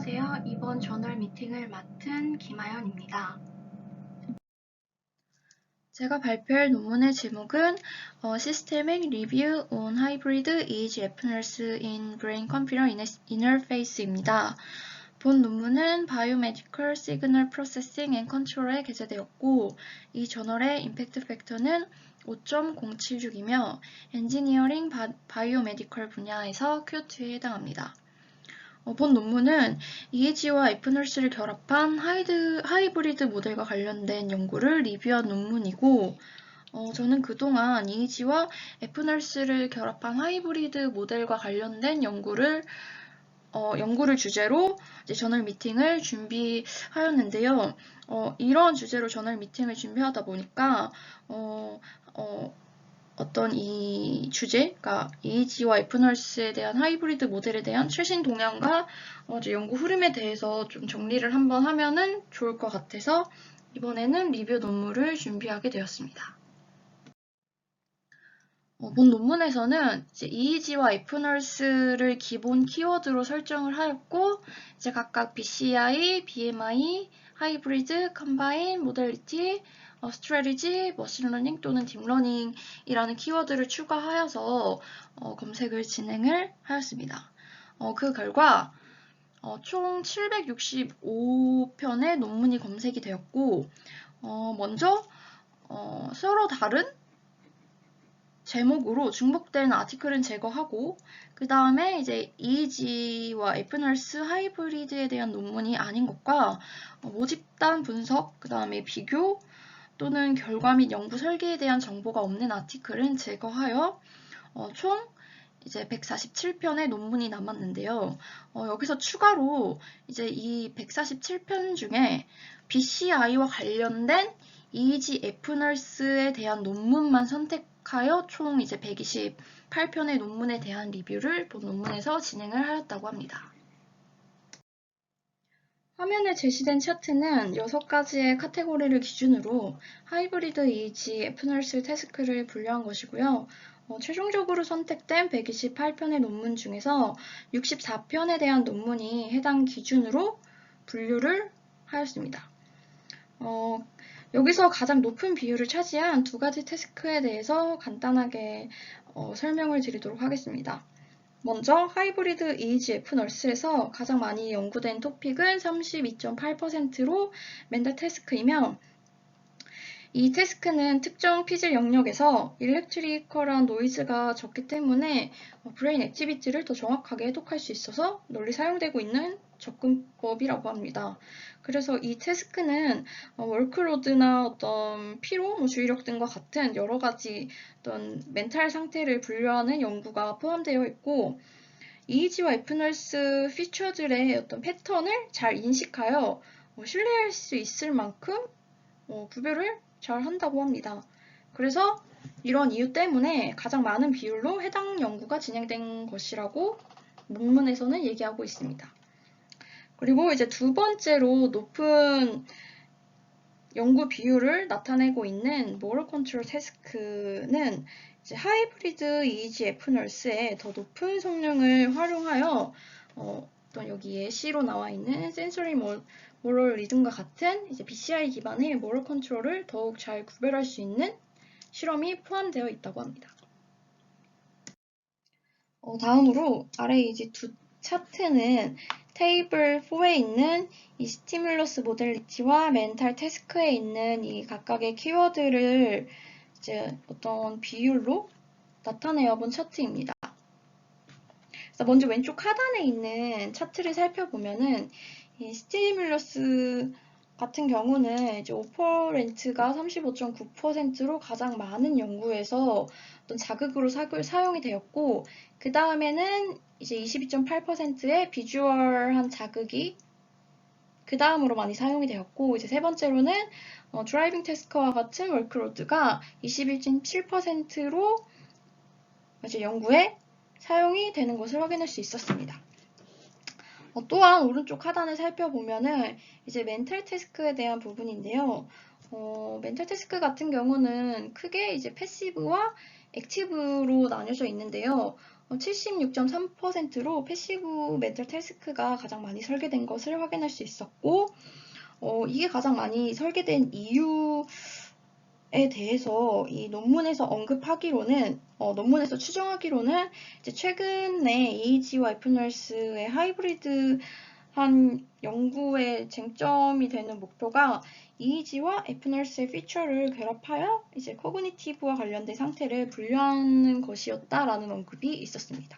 안녕하세요. 이번 저널 미팅을 맡은 김아연입니다. 제가 발표할 논문의 제목은 Systemic Review on Hybrid EEG Apneas in Brain-Computer Interface입니다. 본 논문은 Biomedical Signal Processing and Control에 게재되었고, 이 저널의 임팩트 팩터는 5.076이며 엔지니어링 바이오메디컬 분야에서 Q2에 해당합니다. 본 논문은 EEG와 애프너스를 결합한 하이브리드 모델과 관련된 연구를 리뷰한 논문이고, 저는 그동안 EEG와 애프너스를 결합한 하이브리드 모델과 관련된 연구를 주제로 이제 저널 미팅을 준비하였는데요. 이런 주제로 저널 미팅을 준비하다 보니까 어떤 이 주제가 EEG와 애프너스에 대한 하이브리드 모델에 대한 최신 동향과 연구 흐름에 대해서 좀 정리를 한번 하면은 좋을 것 같아서 이번에는 리뷰 논문을 준비하게 되었습니다. 본 논문에서는 이제 EEG와 애프너스를 기본 키워드로 설정을 하였고, 이제 각각 BCI, BMI, 하이브리드, 컴바인, 모델리티, 스트래티지, 머신러닝 또는 딥러닝이라는 키워드를 추가하여서 검색을 진행을 하였습니다. 그 결과 총 765편의 논문이 검색이 되었고, 먼저 서로 다른 제목으로 중복되는 아티클은 제거하고, 그 다음에 이제 EEG와 애프너스 하이브리드에 대한 논문이 아닌 것과 모집단 분석, 그 다음에 비교 또는 결과 및 연구 설계에 대한 정보가 없는 아티클은 제거하여 총 이제 147편의 논문이 남았는데요. 여기서 추가로 이제 이 147편 중에 BCI와 관련된 EEG 애프너스에 대한 논문만 선택하여 총 이제 128편의 논문에 대한 리뷰를 본 논문에서 진행을 하였다고 합니다. 화면에 제시된 차트는 6가지의 카테고리를 기준으로 하이브리드 EEG 애프너스 태스크를 분류한 것이고요. 최종적으로 선택된 128편의 논문 중에서 64편에 대한 논문이 해당 기준으로 분류를 하였습니다. 여기서 가장 높은 비율을 차지한 2가지 태스크에 대해서 간단하게 설명을 드리도록 하겠습니다. 먼저 하이브리드 EEG 애프너스에서 가장 많이 연구된 토픽은 32.8%로 멘탈 태스크이며, 이 태스크는 특정 피질 영역에서 일렉트리컬한 노이즈가 적기 때문에 브레인 액티비티를 더 정확하게 해독할 수 있어서 널리 사용되고 있는 접근법이라고 합니다. 그래서 이 태스크는 월크로드나 어떤 피로, 주의력 등과 같은 여러 가지 어떤 멘탈 상태를 분류하는 연구가 포함되어 있고, EEG와 애프너스 피처들의 어떤 패턴을 잘 인식하여 신뢰할 수 있을 만큼 구별을 잘 한다고 합니다. 그래서 이런 이유 때문에 가장 많은 비율로 해당 연구가 진행된 것이라고 논문에서는 얘기하고 있습니다. 그리고 이제 두 번째로 높은 연구 비율을 나타내고 있는 모럴 컨트롤 태스크는 이제 하이브리드 EEG 애프너스의 더 높은 성능을 활용하여 어떤 여기에 C로 나와 있는 센서리 모럴 리듬과 같은 이제 BCI 기반의 모럴 컨트롤을 더욱 잘 구별할 수 있는 실험이 포함되어 있다고 합니다. 다음으로 아래 이제 두 차트는 테이블 4에 있는 이 스티뮬러스 모델리티와 멘탈 태스크에 있는 이 각각의 키워드를 이제 어떤 비율로 나타내어 본 차트입니다. 그래서 먼저 왼쪽 하단에 있는 차트를 살펴보면은 이 스티뮬러스 같은 경우는 이제 오퍼렌트가 35.9%로 가장 많은 연구에서 어떤 자극으로 사용이 되었고, 그 다음에는 이제 22.8%의 비주얼한 자극이 그 다음으로 많이 사용이 되었고, 이제 세 번째로는 드라이빙 태스크와 같은 월크로드가 21.7%로 이제 연구에 사용이 되는 것을 확인할 수 있었습니다. 또한 오른쪽 하단을 살펴보면은 이제 멘탈 태스크에 대한 부분인데요. 멘탈 태스크 같은 경우는 크게 이제 패시브와 액티브로 나뉘어져 있는데요. 76.3%로 패시브 멘탈 태스크가 가장 많이 설계된 것을 확인할 수 있었고, 이게 가장 많이 설계된 이유에 대해서 이 논문에서 언급하기로는, 논문에서 추정하기로는 이제 최근에 EEG와 애프너스의 하이브리드한 연구의 쟁점이 되는 목표가 EEG와 애프너스의 피처를 결합하여 이제 코그니티브와 관련된 상태를 분류하는 것이었다라는 언급이 있었습니다.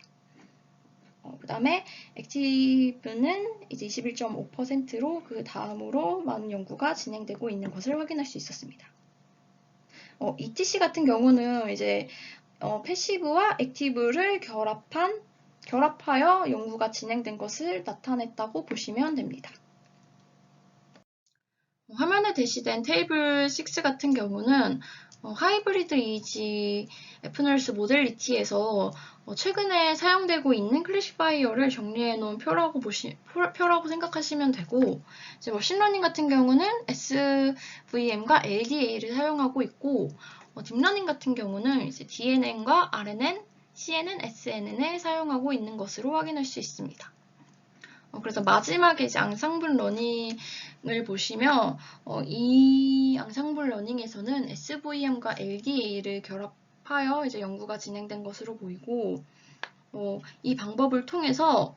그 다음에 액티브는 이제 21.5%로 그 다음으로 많은 연구가 진행되고 있는 것을 확인할 수 있었습니다. ETC 같은 경우는 이제 패시브와 액티브를 결합하여 연구가 진행된 것을 나타냈다고 보시면 됩니다. 화면에 대시된 테이블 6 같은 경우는 하이브리드 EEG 애프너스 모델리티에서 최근에 사용되고 있는 클래시파이어를 정리해 놓은 표라고 생각하시면 되고, 이제 머신러닝 같은 경우는 SVM과 LDA를 사용하고 있고, 딥러닝 같은 경우는 이제 DNN과 RNN, CNN, SNN을 사용하고 있는 것으로 확인할 수 있습니다. 그래서 마지막에 이제 앙상블 러닝을 보시면 이 앙상블 러닝에서는 SVM과 LDA를 결합하여 이제 연구가 진행된 것으로 보이고, 이 방법을 통해서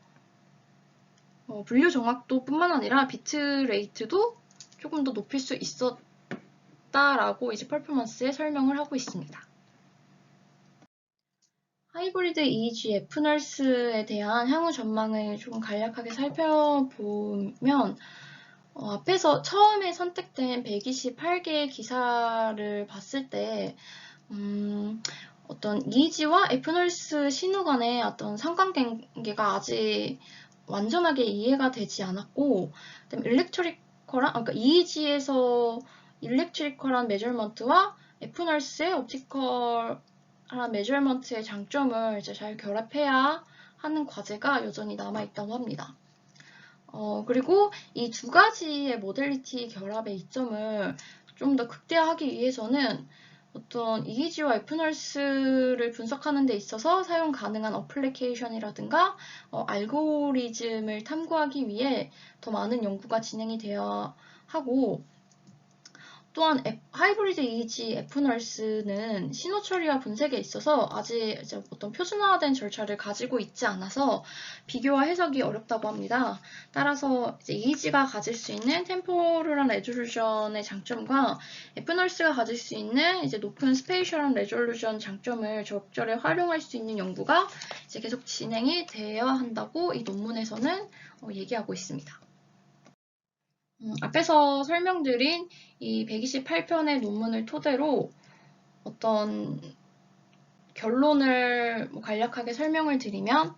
분류 정확도뿐만 아니라 비트 레이트도 조금 더 높일 수 있었다라고 이제 퍼포먼스에 설명을 하고 있습니다. 하이브리드 EEG 애프너스에 대한 향후 전망을 조금 간략하게 살펴보면, 앞에서 처음에 선택된 128개의 기사를 봤을 때 어떤 EEG와 애프너스 신호 간의 어떤 상관관계가 아직 완전하게 이해가 되지 않았고, 그러니까 EEG에서 일렉트리컬한 메저먼트와 애프너스의 옵티컬한 메저먼트의 장점을 이제 잘 결합해야 하는 과제가 여전히 남아있다고 합니다. 그리고 이 두 가지의 모델리티 결합의 이점을 좀 더 극대화하기 위해서는 어떤 EEG와 애프너스를 분석하는 데 있어서 사용 가능한 어플리케이션이라든가 알고리즘을 탐구하기 위해 더 많은 연구가 진행이 되어야 하고, 또한 하이브리드 EEG 애프너스는 신호 처리와 분석에 있어서 아직 이제 어떤 표준화된 절차를 가지고 있지 않아서 비교와 해석이 어렵다고 합니다. 따라서 이제 EEG가 가질 수 있는 템포럴한 레졸루션의 장점과 애프너스가 가질 수 있는 이제 높은 스페이셜한 레졸루션 장점을 적절히 활용할 수 있는 연구가 이제 계속 진행이 되어야 한다고 이 논문에서는 얘기하고 있습니다. 앞에서 설명드린 이 128편의 논문을 토대로 어떤 결론을 간략하게 설명을 드리면,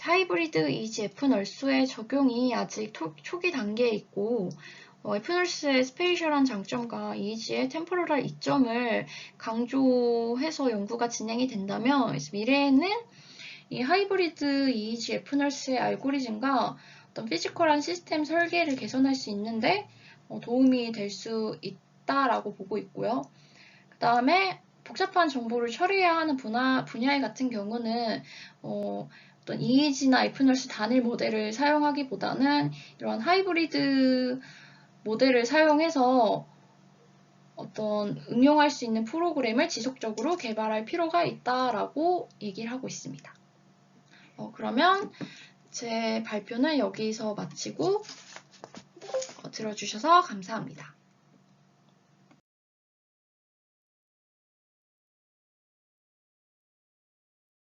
하이브리드 EEG 애프너스의 적용이 아직 초기 단계에 있고, 애프너스의 스페이셜한 장점과 EEG의 템포럴한 이점을 강조해서 연구가 진행이 된다면, 미래에는 이 하이브리드 EEG 애프너스의 알고리즘과 어떤 피지컬한 시스템 설계를 개선할 수 있는데 도움이 될 수 있다라고 보고 있고요. 그 다음에 복잡한 정보를 처리해야 하는 분야의 같은 경우는 어떤 EEG나 애프너스 단일 모델을 사용하기보다는 이런 하이브리드 모델을 사용해서 어떤 응용할 수 있는 프로그램을 지속적으로 개발할 필요가 있다라고 얘기를 하고 있습니다. 그러면 제 발표는 여기서 마치고 들어주셔서 감사합니다.